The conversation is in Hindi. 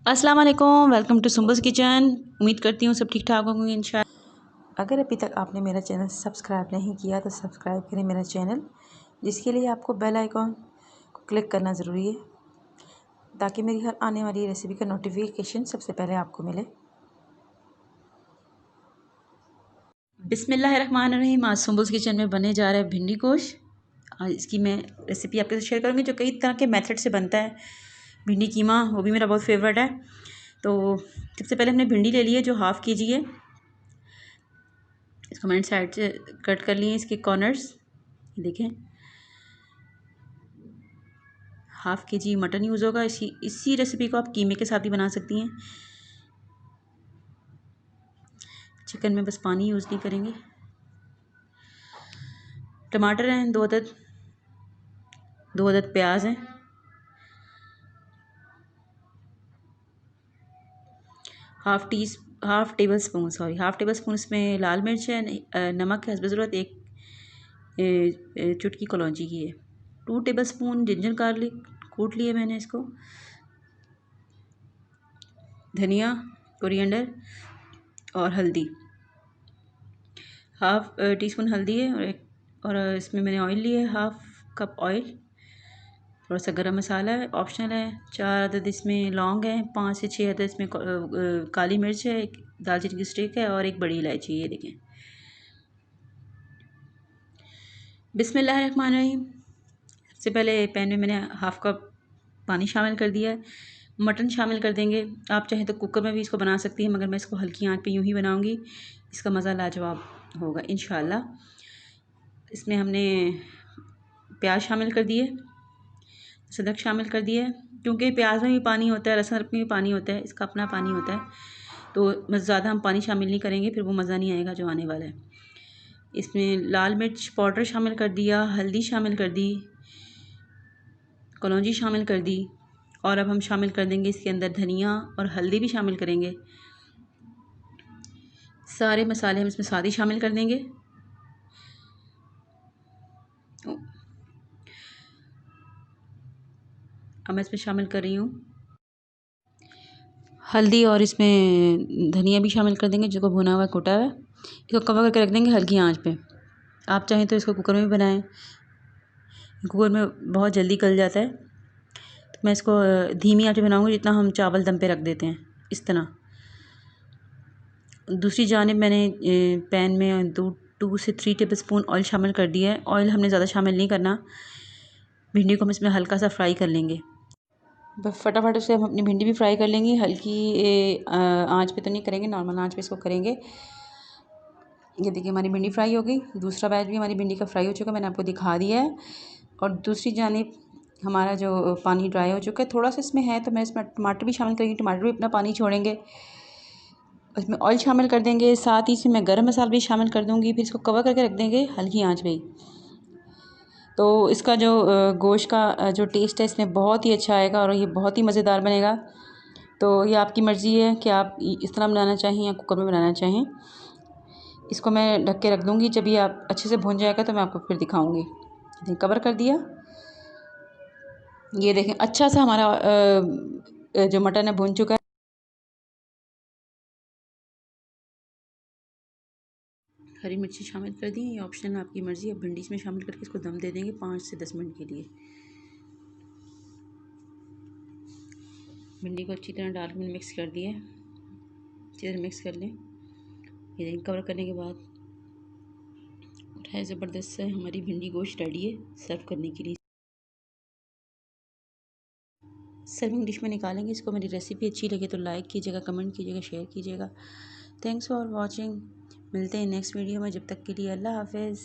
अस्सलाम वालेकुम, वेलकम टू सुंबस किचन। उम्मीद करती हूँ सब ठीक ठाक होंगे इंशाल्लाह। अगर अभी तक आपने मेरा चैनल सब्सक्राइब नहीं किया तो सब्सक्राइब करें मेरा चैनल, जिसके लिए आपको बेल आइकॉन को क्लिक करना ज़रूरी है ताकि मेरी हर आने वाली रेसिपी का नोटिफिकेशन सबसे पहले आपको मिले। बिस्मिल्लाहिर्रहमानिर्रहीम। आज सुंबस किचन में बने जा रहा है भिंडी गोश्त। आज इसकी मैं रेसिपी आपके साथ शेयर करूँगी जो कई तरह के मेथड से बनता है। भिंडी कीमा वो भी मेरा बहुत फेवरेट है। तो सबसे पहले हमने भिंडी ले ली है जो हाफ़ के जी है। इसको मैंने साइड से कट कर लिए इसके कॉर्नर्स, ये देखें। हाफ़ के जी मटन यूज़ होगा। इसी रेसिपी को आप कीमे के साथ भी बना सकती हैं। चिकन में बस पानी यूज़ नहीं करेंगे। टमाटर हैं 2 अदद, 2 अदद प्याज हैं, हाफ़ टेबल स्पून इसमें लाल मिर्च है, नमक है हस्ब ज़रूरत, एक चुटकी कलौंजी की है, 2 टेबल स्पून जिंजर गार्लिक कूट लिए मैंने इसको, धनिया, कोरिएंडर और हल्दी, हाफ़ टी स्पून हल्दी है और इसमें मैंने ऑयल लिया है, हाफ़ कप ऑयल, थोड़ा सा गरम मसाला है, ऑप्शनल है, 4 अदद इसमें लौंग है, 5 से 6 अदद इसमें काली मिर्च है, एक दालचीनी की स्टिक है और एक बड़ी इलायची, ये देखें। बिस्मिल्लाहिर्रहमानिर्रहीम। सबसे पहले पैन में मैंने हाफ़ कप पानी शामिल कर दिया है। मटन शामिल कर देंगे। आप चाहें तो कुकर में भी इसको बना सकती हैं, मगर मैं इसको हल्की आंच पे यूं ही बनाऊंगी। इसका मज़ा लाजवाब होगा इंशाल्लाह। इसमें हमने प्याज शामिल कर दिए, अदरक शामिल कर दिया है। क्योंकि प्याज में भी पानी होता है, लहसुन अदरक में भी पानी होता है, इसका अपना पानी होता है, तो ज़्यादा हम पानी शामिल नहीं करेंगे, फिर वो मज़ा नहीं आएगा जो आने वाला है। इसमें लाल मिर्च पाउडर शामिल कर दिया, हल्दी शामिल कर दी, कलौंजी शामिल कर दी और अब हम शामिल कर देंगे इसके अंदर धनिया और हल्दी भी शामिल करेंगे। सारे मसाले हम इसमें साथ ही शामिल कर देंगे। अब मैं इसमें शामिल कर रही हूँ हल्दी और इसमें धनिया भी शामिल कर देंगे, जिसको भुना हुआ कुटा हुआ है। इसको कवर करके रख देंगे हल्की आंच पे। आप चाहें तो इसको कुकर में भी बनाएं, कुकर में बहुत जल्दी गल जाता है। तो मैं इसको धीमी आंच पे बनाऊँगी, जितना हम चावल दम पे रख देते हैं इस तरह। दूसरी जानिब मैंने पैन में 2 से 3 टेबल स्पून ऑयल शामिल कर दिया है। ऑयल हमने ज़्यादा शामिल नहीं करना, भिंडी को हम इसमें हल्का सा फ्राई कर लेंगे। बस फटाफट से हम अपनी भिंडी भी फ्राई कर लेंगे। हल्की आंच पे तो नहीं करेंगे, नॉर्मल आंच पे इसको करेंगे। ये देखिए हमारी भिंडी फ्राई हो गई। दूसरा बैच भी हमारी भिंडी का फ्राई हो चुका है, मैंने आपको दिखा दिया है। और दूसरी जानिब हमारा जो पानी ड्राई हो चुका है, थोड़ा सा इसमें है तो मैं इसमें टमाटर भी शामिल करेंगे। टमाटर भी अपना पानी छोड़ेंगे। इसमें ऑयल शामिल कर देंगे, साथ ही इसमें मैं गरम मसाला भी शामिल कर दूँगी। फिर इसको कवर करके रख देंगे हल्की आंच पे ही। तो इसका जो गोश्त का जो टेस्ट है इसमें बहुत ही अच्छा आएगा और ये बहुत ही मज़ेदार बनेगा। तो ये आपकी मर्ज़ी है कि आप इस तरह बनाना चाहें या कुकर में बनाना चाहें। इसको मैं ढक के रख दूँगी, जब ये आप अच्छे से भुन जाएगा तो मैं आपको फिर दिखाऊँगी। कवर कर दिया। ये देखें अच्छा सा हमारा जो मटन है भुन चुका है। हरी मिर्ची शामिल कर दी, ये ऑप्शन आपकी मर्ज़ी है। भिंडी इसमें शामिल करके इसको दम दे देंगे 5 से 10 मिनट के लिए। भिंडी को अच्छी तरह डाल के मैंने मिक्स कर दिया है, अच्छी तरह मिक्स कर लें। ये कवर करने के बाद उठाए, ज़बरदस्त से हमारी भिंडी गोश्त रेडी है सर्व करने के लिए। सर्विंग डिश में निकालेंगे इसको। मेरी रेसिपी अच्छी लगे तो लाइक कीजिएगा, कमेंट कीजिएगा, शेयर कीजिएगा। Thanks for watching. मिलते हैं नेक्स्ट वीडियो में, जब तक के लिए अल्लाह हाफ़िज़।